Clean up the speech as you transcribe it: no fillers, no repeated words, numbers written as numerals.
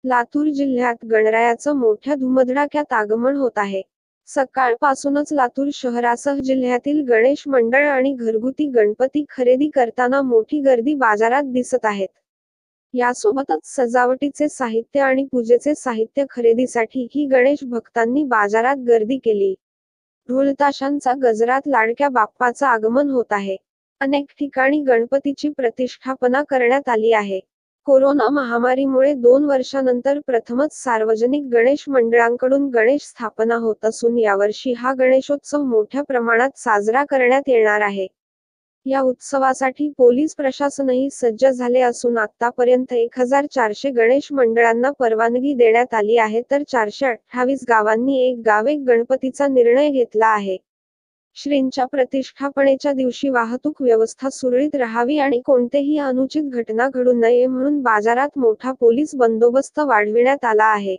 लातूर जिल्ह्यात गणरायाचं मोठ्या धुमधडाक्यात आगमन होत आहे. सकाळपासूनच लातूर शहरासह जिल्ह्यातील गणेश मंडळ आणि घरगुती गणपती खरेदी करताना मोठी गर्दी बाजारात दिसत आहेत. यासोबतच सजावटीचे साहित्य आणि पूजेचे साहित्य खरेदीसाठी ही गणेश भक्तांनी बाजारात गर्दी केली. ढोलताशांचा गजरात लाडक्या बाप्पाचं आगमन होत आहे. अनेक ठिकाणी गणपतीची प्रतिष्ठापना करण्यात आली आहे. कोरोना महामारीमुळे 2 वर्षांनंतर प्रथमच सार्वजनिक गणेश मंडळांकडून गणेश स्थापना होत असून यावर्षी हा गणेशोत्सव मोठ्या प्रमाणात साजरा करण्यात येणार आहे. या उत्सवासाठी पोलीस प्रशासनही सज्ज झाले असून आतापर्यंत 1400 गणेश मंडळांना परवानगी देण्यात आली आहे, तर 428 गावांनी एक गाव एक गणपतीचा निर्णय घेतला आहे. श्रींच्या प्रतिष्ठापनेच्या दिवशी वाहतूक व्यवस्था सुरळीत राहावी आणि कोणतेही अनुचित घटना घडू नये म्हणून बाजारात मोठा पोलीस बंदोबस्त वाढविण्यात आला आहे.